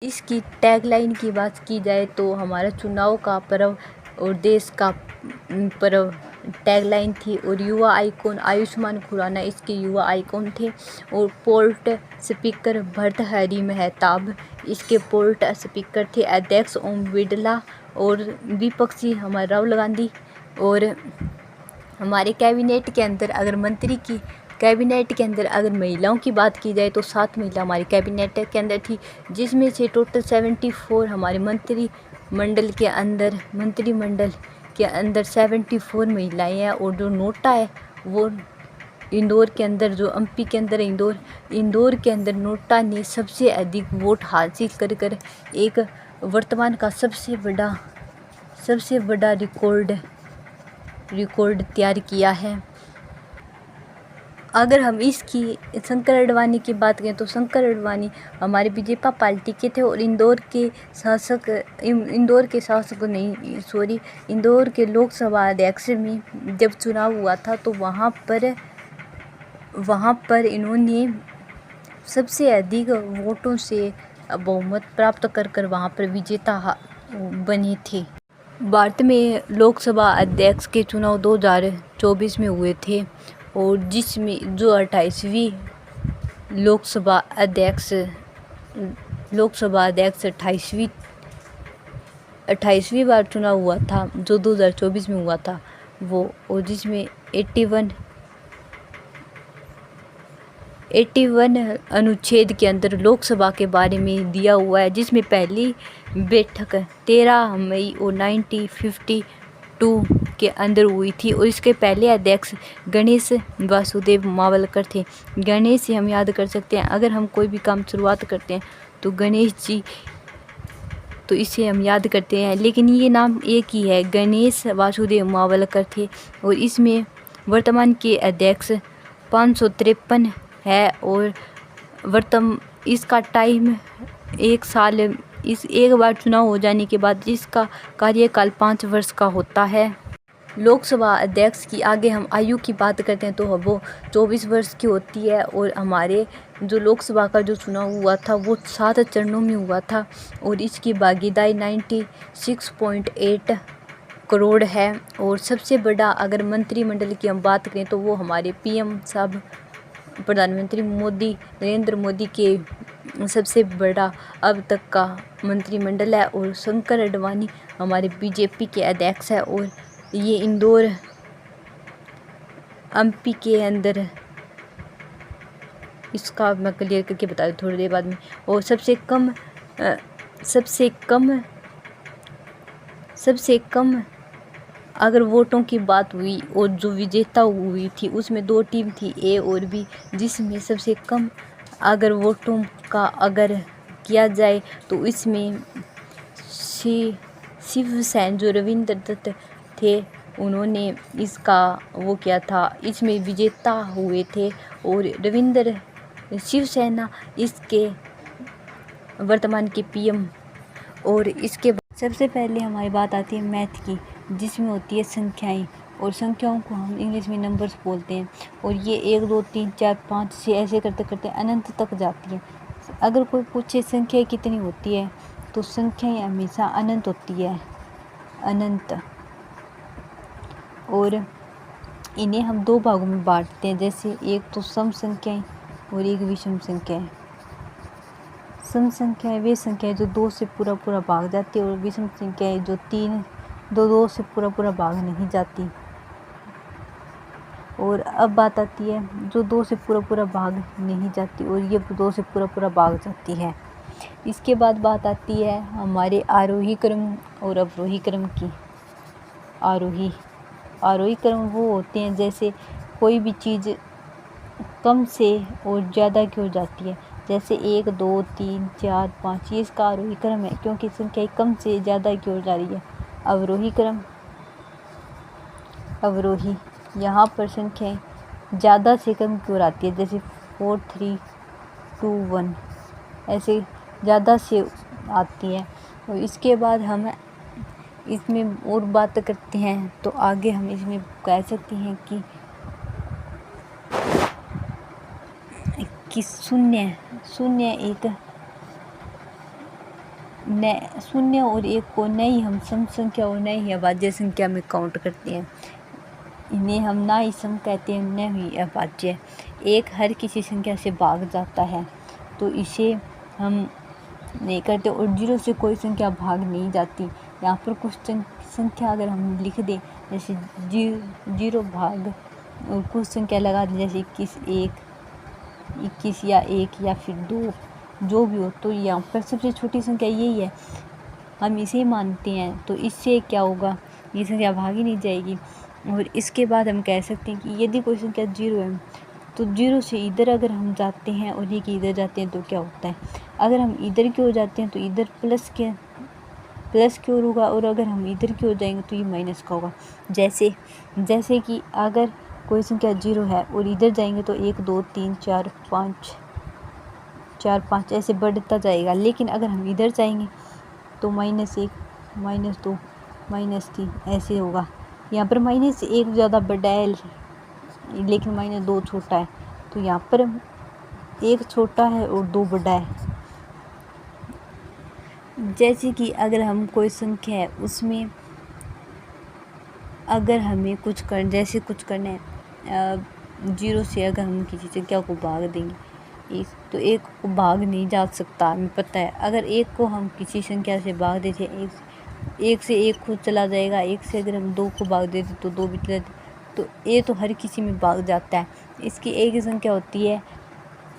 इसकी टैगलाइन की बात की जाए तो हमारा चुनाव का पर्व और देश का पर्व टैगलाइन थी। और युवा आइकॉन आयुष्मान खुराना इसके युवा आइकॉन थे। और पोर्ट स्पीकर भर्तृहरि मेहताब इसके पोर्ट स्पीकर थे। अध्यक्ष ओम बिरला और विपक्षी हमारे राहुल गांधी। और हमारे कैबिनेट के अंदर अगर महिलाओं की बात की जाए तो 7 महिला हमारे कैबिनेट के अंदर थी, जिसमें से टोटल 74 हमारे मंत्रिमंडल के अंदर 74 महिलाएं हैं। और जो नोटा है वो इंदौर के अंदर, जो एमपी के अंदर इंदौर के अंदर नोटा ने सबसे अधिक वोट हासिल कर एक वर्तमान का सबसे बड़ा रिकॉर्ड तैयार किया है। अगर हम इसकी शंकर अडवाणी की बात करें तो शंकर अडवाणी हमारे बीजेपी पार्टी के थे। और इंदौर के लोकसभा अध्यक्ष में जब चुनाव हुआ था तो वहाँ पर इन्होंने सबसे अधिक वोटों से बहुमत प्राप्त कर वहाँ पर विजेता बने थे। भारत में लोकसभा अध्यक्ष के चुनाव 2024 में हुए थे। और जिसमें जो 28वीं लोकसभा अध्यक्ष 28वीं बार चुनाव हुआ था, जो 2024 में हुआ था वो। और जिसमें 81 अनुच्छेद के अंदर लोकसभा के बारे में दिया हुआ है, जिसमें पहली बैठक 13 मई और 1952 के अंदर हुई थी। और इसके पहले अध्यक्ष गणेश वासुदेव मावलकर थे। गणेश से हम याद कर सकते हैं, अगर हम कोई भी काम शुरुआत करते हैं तो गणेश जी, तो इसे हम याद करते हैं। लेकिन ये नाम एक ही है, गणेश वासुदेव मावलकर थे। और इसमें वर्तमान के अध्यक्ष 553 है। और इसका टाइम 1 साल, एक बार चुनाव हो जाने के बाद इसका कार्यकाल 5 वर्ष का होता है। लोकसभा अध्यक्ष की आगे हम आयु की बात करते हैं तो वो 24 वर्ष की होती है। और हमारे जो लोकसभा का जो चुनाव हुआ था वो 7 चरणों में हुआ था। और इसकी भागीदारी 96.8 करोड़ है। और सबसे बड़ा अगर मंत्रिमंडल की हम बात करें तो वो हमारे पीएम साहब प्रधानमंत्री नरेंद्र मोदी के सबसे बड़ा अब तक का मंत्रिमंडल है। और शंकर अडवाणी हमारे बीजेपी के अध्यक्ष है। और ये इंदौर एमपी के अंदर, इसका मैं क्लियर करके बता दूँ थोड़ी देर बाद में। और सबसे कम अगर वोटों की बात हुई और जो विजेता हुई थी उसमें 2 टीम थी, ए और बी, जिसमें सबसे कम अगर वोटों का अगर किया जाए तो इसमें शिवसेना जो रविंद्र दत्त थे उन्होंने इसका वो किया था, इसमें विजेता हुए थे। और शिवसेना इसके वर्तमान के पीएम। और इसके सबसे पहले हमारी बात आती है मैथ की, जिसमें होती है संख्याएं। और संख्याओं को हम इंग्लिश में नंबर्स बोलते हैं। और ये 1 2 3 4 5 6 ऐसे करते करते अनंत तक जाती है। अगर कोई पूछे संख्याएं कितनी होती है तो संख्याएं हमेशा अनंत होती है, अनंत। और इन्हें हम 2 भागों में बांटते हैं, जैसे एक तो सम संख्याएं और एक विषम संख्याएं। सम संख्याएं वे संख्याएं जो 2 से पूरा भाग जाती है। और विषम संख्याएं जो 2 से पूरा भाग नहीं जाती। और अब बात आती है जो 2 से पूरा भाग नहीं जाती और ये 2 से पूरा भाग जाती है। इसके बाद बात आती है हमारे आरोही क्रम और अवरोही क्रम की। आरोही क्रम वो होते हैं जैसे कोई भी चीज़ कम से और ज़्यादा की हो जाती है, जैसे 1 2 3 4 5, ये इसका आरोही क्रम है क्योंकि संख्या कम से ज़्यादा की ओर जा रही है। अवरोही क्रम, यहाँ पर संख्याएं ज़्यादा से कम की ओर आती है, जैसे 4 3 2 1 ऐसे ज़्यादा से आती है। और इसके बाद हम इसमें और बात करते हैं तो आगे हम इसमें कह सकते हैं कि शून्य एक शून्य और एक को न ही हम सम संख्या और न ही अभाज्य संख्या में काउंट करते हैं। इन्हें हम ना ही सम कहते हैं न ही अभाज्य। एक हर किसी संख्या से भाग जाता है तो इसे हम नहीं करते, और जीरो से कोई संख्या भाग नहीं जाती। यहाँ पर कुछ संख्या अगर हम लिख दें, जैसे जीरो भाग और कुछ संख्या लगा दें, जैसे 21 या 1 या फिर 2, जो भी हो, तो यहाँ पर सबसे छोटी संख्या यही है, हम इसे मानते हैं। तो इससे क्या होगा, ये संख्या भाग ही नहीं जाएगी। और इसके बाद हम कह सकते हैं कि यदि कोई संख्या जीरो है तो जीरो से इधर अगर हम जाते हैं और ये कि इधर जाते हैं तो क्या होता है, अगर हम इधर की ओर जाते हैं तो इधर प्लस की ओर होगा, और अगर हम इधर की ओर जाएंगे तो ये माइनस का होगा। जैसे कि अगर कोई संख्या जीरो है और इधर जाएंगे तो 1 2 3 4 5 ऐसे बढ़ता जाएगा, लेकिन अगर हम इधर जाएंगे तो -1 -2 -3 ऐसे होगा। यहाँ पर -1 ज़्यादा बड़ा है लेकिन -2 छोटा है, तो यहाँ पर 1 छोटा है और 2 बड़ा है। जैसे कि अगर हम कोई संख्या है उसमें अगर हमें कुछ करना है, जीरो से अगर हम किसी संख्या को भाग देंगे तो एक को भाग नहीं जा सकता, हमें पता है। अगर एक को हम किसी संख्या से भाग देते, एक से एक खुद चला जाएगा, एक से अगर हम 2 को भाग देते तो 2 भी चला जाता, तो ये तो हर किसी में भाग जाता है। इसकी एक संख्या होती है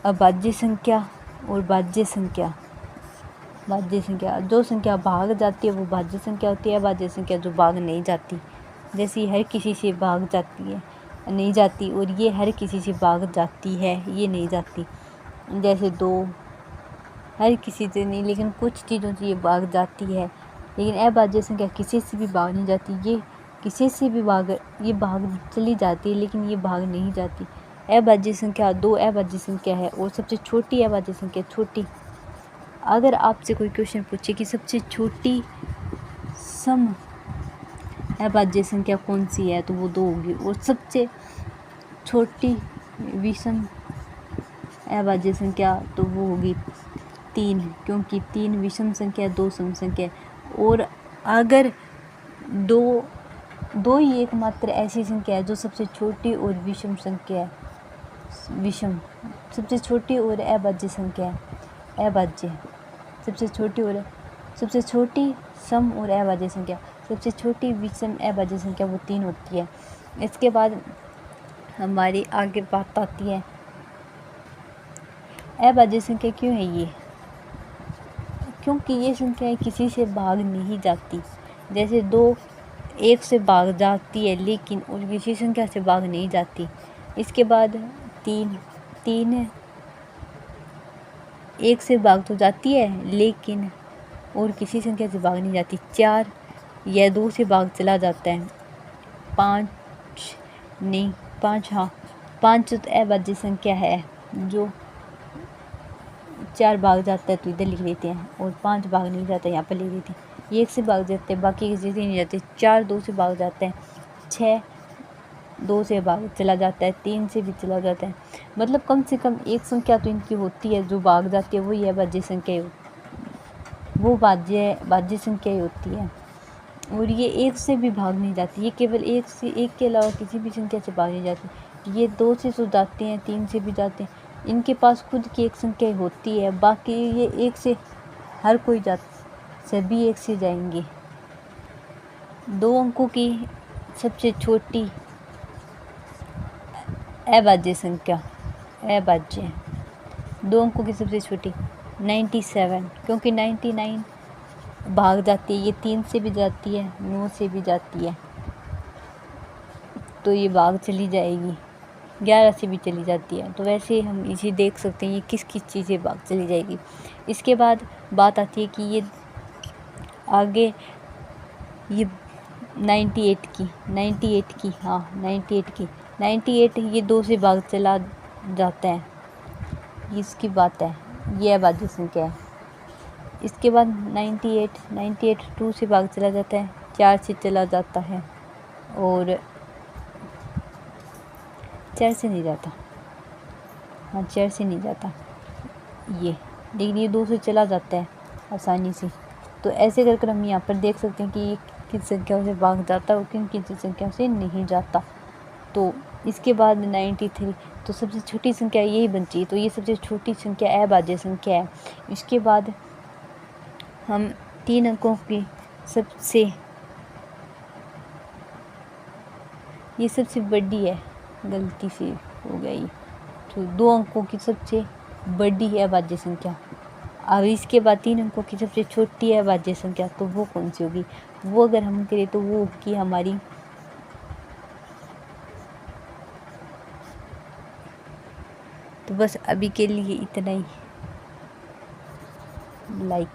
अभाज्य संख्या और भाज्य संख्या। जो संख्या भाग जाती है वो भाज्य संख्या होती है, अभाज्य संख्या जो भाग नहीं जाती, जैसे हर किसी से भाग जाती है नहीं जाती, और ये हर किसी से भाग जाती है, ये नहीं जाती। जैसे 2 हर किसी से नहीं, लेकिन कुछ चीज़ों से ये भाग जाती है। लेकिन अभाज्य संख्या किसी से भी भाग नहीं जाती, ये किसी से भी भाग चली जाती है, लेकिन ये भाग नहीं जाती। अभाज्य संख्या 2 अभाज्य संख्या है, और सबसे छोटी अभाज्य संख्या छोटी। अगर आपसे कोई क्वेश्चन पूछे कि सबसे छोटी सम अभाज्य संख्या कौन सी है, तो वो 2 होगी, और सबसे छोटी विषम अभाज्य संख्या तो वो होगी 3, क्योंकि 3 विषम संख्या 2 सम संख्या। और अगर दो ही एकमात्र ऐसी संख्या है जो सबसे छोटी और विषम संख्या है, सबसे छोटी और अभाज्य संख्या है, अभाज्य सबसे छोटी सम और अभाज्य संख्या, सबसे छोटी विषम अभाज्य संख्या वो 3 होती है। इसके बाद हमारी आगे बात आती है अभाज्य संख्या क्यों है ये, क्योंकि ये संख्या किसी से भाग नहीं जाती। जैसे 2 1 से भाग जाती है लेकिन और किसी संख्या से भाग नहीं जाती। इसके बाद 3 1 से भाग तो जाती है लेकिन और किसी संख्या से भाग नहीं जाती। 4 या 2 से भाग चला जाता है। 5 तो अभाज्य संख्या है, जो 4 भाग जाता है तो इधर लिख लेते हैं, और 5 भाग नहीं जाता यहाँ पर लिख देते हैं। 1 से भाग जाते हैं, बाकी किसी से नहीं जाते। 4 2 से भाग जाते हैं, 6 2 से भाग चला जाता है, 3 से भी चला जाता है। मतलब कम से कम एक संख्या तो इनकी होती है जो भाग जाती है, वही अभाज्य संख्या वो भाज्य संख्या ही होती है। और ये 1 से भी भाग नहीं जाती, ये केवल 1 के अलावा किसी भी संख्या से भाग नहीं जाती। ये 2 से तो जाते हैं, 3 से भी जाते हैं, इनके पास खुद की एक संख्या होती है। बाकी ये 1 से हर कोई सभी 1 से जाएंगे। 2 अंकों की सबसे छोटी अभाज्य संख्या, अभाज्य 2 अंकों की सबसे छोटी 97, क्योंकि 99 भाग जाती है, ये 3 से भी जाती है, 9 से भी जाती है, तो ये भाग चली जाएगी। 11 से भी चली जाती है। तो वैसे हम इसे देख सकते हैं ये किस चीज़ से भाग चली जाएगी। इसके बाद बात आती है कि ये आगे ये 98 ये 2 से भाग चला जाता है, इसकी बात है, ये अभाज्य संख्या है। इसके बाद 98 2 से भाग चला जाता है, 4 से चला जाता है, और 4 से नहीं जाता, हाँ 4 से नहीं जाता ये, लेकिन ये 2 से चला जाता है आसानी से। तो ऐसे कर कर हम यहाँ पर देख सकते हैं कि ये किन संख्याओं से भाग जाता है और किन किन संख्याओं से नहीं जाता। तो इसके बाद 93, तो सबसे छोटी संख्या यही बनती है, तो ये सबसे छोटी संख्या अभाज्य संख्या है। इसके बाद हम 3 अंकों की सबसे, ये सबसे बड़ी है, गलती से हो गया ये, तो 2 अंकों की सबसे बड़ी है अभाज्य संख्या। अब इसके बाद 3 अंकों की सबसे छोटी है अभाज्य संख्या, तो वो कौन सी होगी? वो अगर हम करें तो वो होगी हमारी, तो बस अभी के लिए इतना ही। लाइक